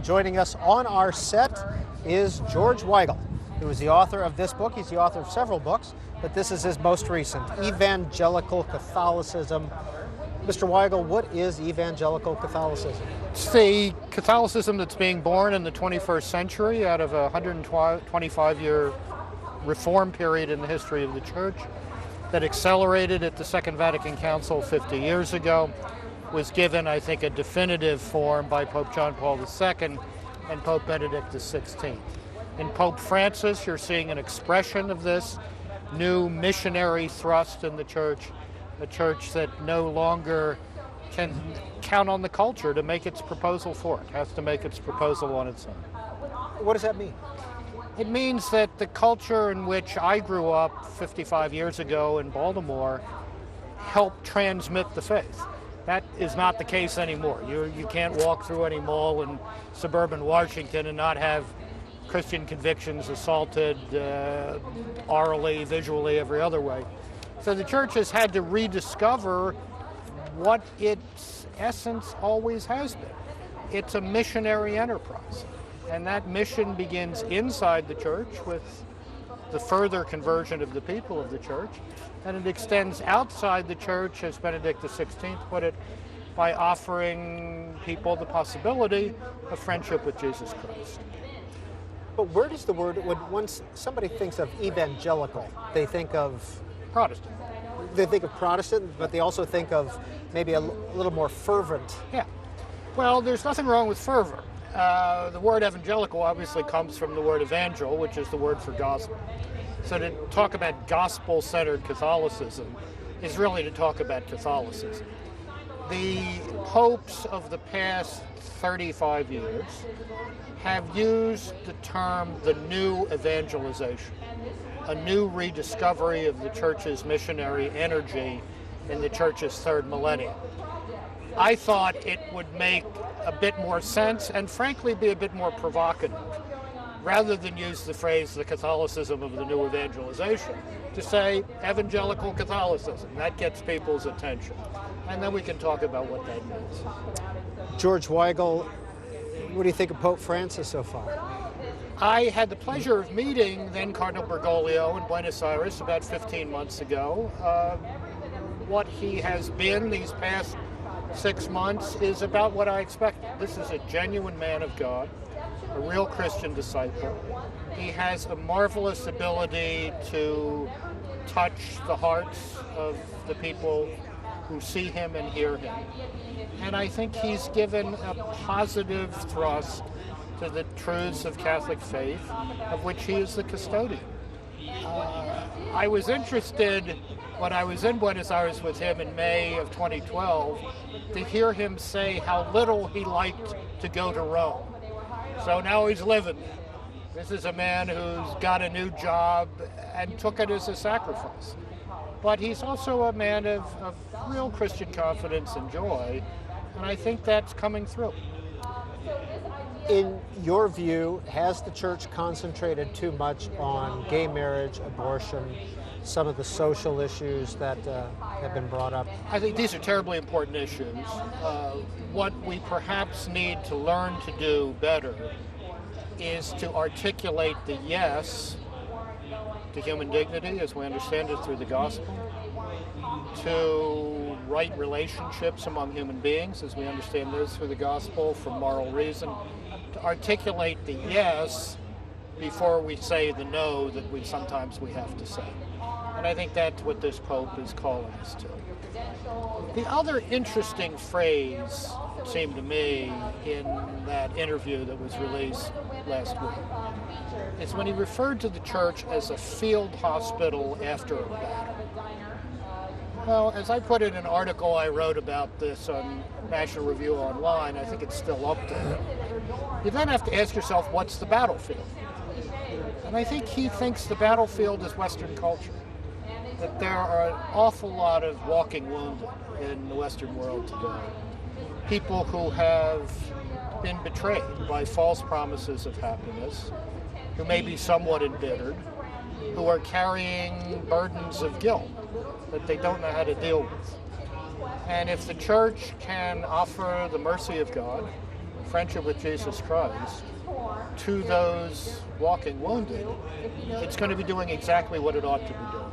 joining us on our set is George Weigel, who is the author of this book. He's the author of several books, but this is his most recent, Evangelical Catholicism. Mr. Weigel, what is Evangelical Catholicism? It's the Catholicism that's being born in the 21st century out of a 125-year reform period in the history of the Church that accelerated at the Second Vatican Council 50 years ago, was given, I think, a definitive form by Pope John Paul II and Pope Benedict XVI. In Pope Francis, you're seeing an expression of this new missionary thrust in the Church, a Church that no longer can count on the culture to make its proposal for it, has to make its proposal on its own. What does that mean? It means that the culture in which I grew up 55 years ago in Baltimore helped transmit the faith. That is not the case anymore. You can't walk through any mall in suburban Washington and not have Christian convictions assaulted orally, visually, every other way. So the Church has had to rediscover what its essence always has been. It's a missionary enterprise. And that mission begins inside the Church with the further conversion of the people of the Church, and it extends outside the Church, as Benedict XVI put it, by offering people the possibility of friendship with Jesus Christ. But where does the word, once somebody thinks of evangelical, they think of Protestant. They think of Protestant, but they also think of maybe a little more fervent. Yeah. Well, there's nothing wrong with fervor. The word evangelical obviously comes from the word evangel, which is the word for gospel. So to talk about gospel-centered Catholicism is really to talk about Catholicism. The popes of the past 35 years have used the term the new evangelization, a new rediscovery of the Church's missionary energy in the Church's third millennium. I thought it would make a bit more sense and frankly be a bit more provocative, rather than use the phrase the Catholicism of the new evangelization, to say evangelical Catholicism. That gets people's attention. And then we can talk about what that means. George Weigel, what do you think of Pope Francis so far? I had the pleasure of meeting then Cardinal Bergoglio in Buenos Aires about 15 months ago. What he has been these past 6 months is about what I expected. This is a genuine man of God, a real Christian disciple. He has a marvelous ability to touch the hearts of the people who see him and hear him. And I think he's given a positive thrust to the truths of Catholic faith, of which he is the custodian. I was interested when I was in Buenos Aires with him in May of 2012 to hear him say how little he liked to go to Rome. So now he's living there. This is a man who's got a new job and took it as a sacrifice. But he's also a man of real Christian confidence and joy, and I think that's coming through. In your view, has the Church concentrated too much on gay marriage, abortion, some of the social issues that have been brought up? I think these are terribly important issues. What we perhaps need to learn to do better is to articulate the yes to human dignity as we understand it through the gospel, to right relationships among human beings as we understand this through the gospel from moral reason, to articulate the yes before we say the no that sometimes we have to say. And I think that's what this Pope is calling us to. The other interesting phrase, it seemed to me, in that interview that was released last week, is when he referred to the Church as a field hospital after a battle. Well, as I put in an article I wrote about this on National Review Online, I think it's still up there. You then have to ask yourself, what's the battlefield? And I think he thinks the battlefield is Western culture. That there are an awful lot of walking wounded in the Western world today. People who have been betrayed by false promises of happiness, who may be somewhat embittered, who are carrying burdens of guilt that they don't know how to deal with. And if the Church can offer the mercy of God friendship with Jesus Christ to those walking wounded, it's going to be doing exactly what it ought to be doing.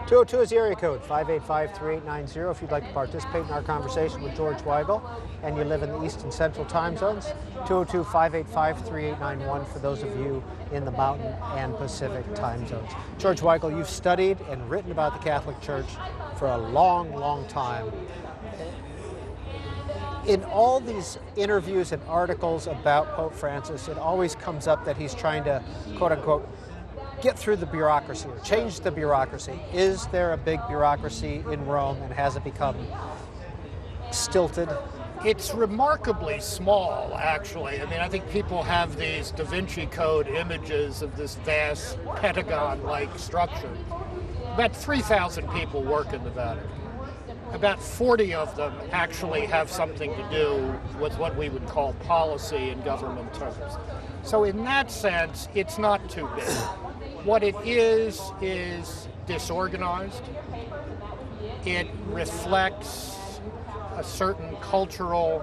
202 is the area code, 585-3890 if you'd like to participate in our conversation with George Weigel and you live in the East and Central time zones. 202-585-3891 for those of you in the Mountain and Pacific time zones. George Weigel, you've studied and written about the Catholic Church for a long, long time. In all these interviews and articles about Pope Francis, it always comes up that he's trying to, quote unquote, get through the bureaucracy or change the bureaucracy. Is there a big bureaucracy in Rome, and has it become stilted? It's remarkably small, actually. I mean, I think people have these Da Vinci Code images of this vast Pentagon-like structure. About 3,000 people work in the Vatican. About 40 of them actually have something to do with what we would call policy in government terms. So in that sense, it's not too big. What it is disorganized. It reflects a certain cultural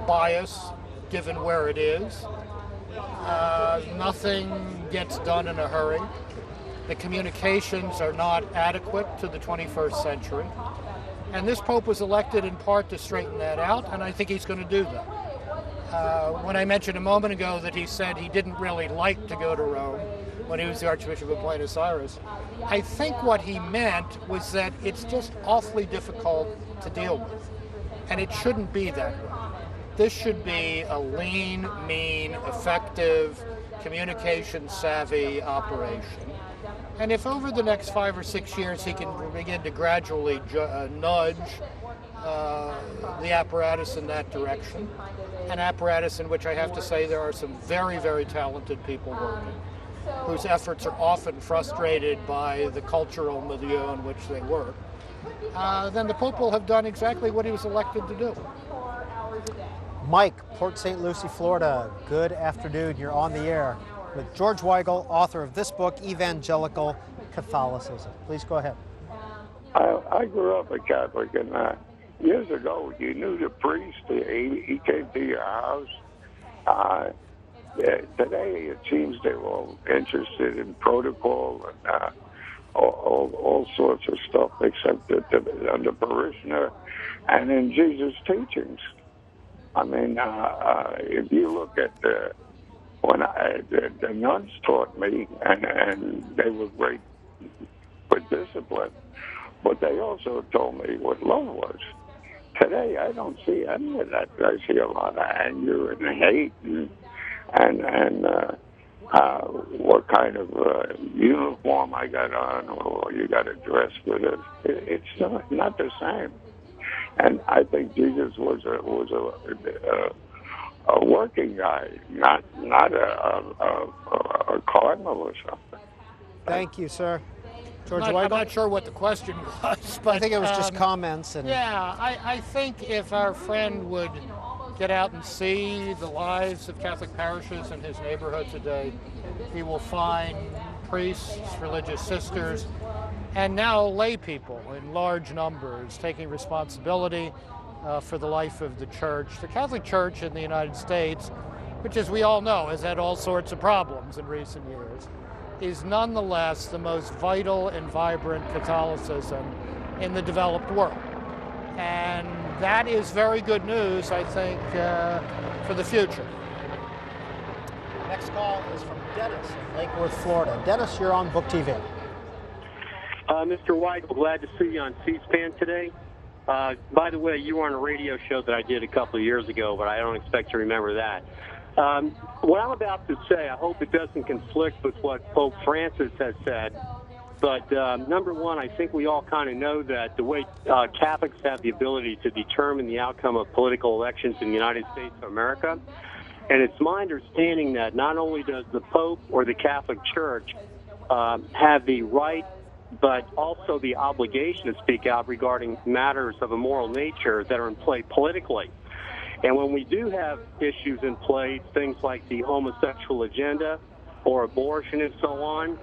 bias given where it is. Nothing gets done in a hurry. The communications are not adequate to the 21st century. And this Pope was elected in part to straighten that out, and I think he's going to do that. When I mentioned a moment ago that he said he didn't really like to go to Rome when he was the Archbishop of Buenos Aires, I think what he meant was that it's just awfully difficult to deal with. And it shouldn't be that way. This should be a lean, mean, effective, communication-savvy operation. And if over the next 5 or 6 years he can begin to gradually nudge the apparatus in that direction, an apparatus in which I have to say there are some very, very talented people working, whose efforts are often frustrated by the cultural milieu in which they work, then the Pope will have done exactly what he was elected to do. Mike, Port St. Lucie, Florida, good afternoon. You're on the air with George Weigel, author of this book, Evangelical Catholicism. Please go ahead. I grew up a Catholic, and years ago, you knew the priest. He came to your house. Today, it seems they were all interested in protocol and all sorts of stuff, except that the parishioner and in Jesus' teachings. I mean, if you look at when the nuns taught me, and they were great with discipline, but they also told me what love was. Today, I don't see any of that. I see a lot of anger and hate and what kind of uniform I got on, or you got to dress with it. It's not the same. And I think Jesus was a working guy, not a cardinal or something. Thank you, sir. George I'm Weigel? not sure what the question was, but I think it was just comments. And yeah, I think if our friend would get out and see the lives of Catholic parishes in his neighborhood today, he will find priests, religious sisters, and now lay people in large numbers taking responsibility for the life of the Church. The Catholic Church in the United States, which, as we all know, has had all sorts of problems in recent years, is nonetheless the most vital and vibrant Catholicism in the developed world. And that is very good news, I think, for the future. next call is from Dennis in Lake Worth, Florida. Dennis, you're on Book TV. Mr. Weigel, glad to see you on C-SPAN today. By the way, you were on a radio show that I did a couple of years ago, but I don't expect you to remember that. What I'm about to say, I hope it doesn't conflict with what Pope Francis has said. But number one, I think we all kind of know that the way Catholics have the ability to determine the outcome of political elections in the United States of America. And it's my understanding that not only does the Pope or the Catholic Church have the right, but also the obligation to speak out regarding matters of a moral nature that are in play politically. And when we do have issues in play, things like the homosexual agenda or abortion and so on,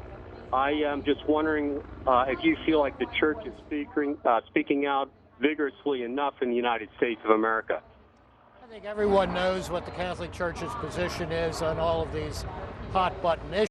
I am just wondering if you feel like the Church is speaking out vigorously enough in the United States of America. think everyone knows what the Catholic Church's position is on all of these hot button issues.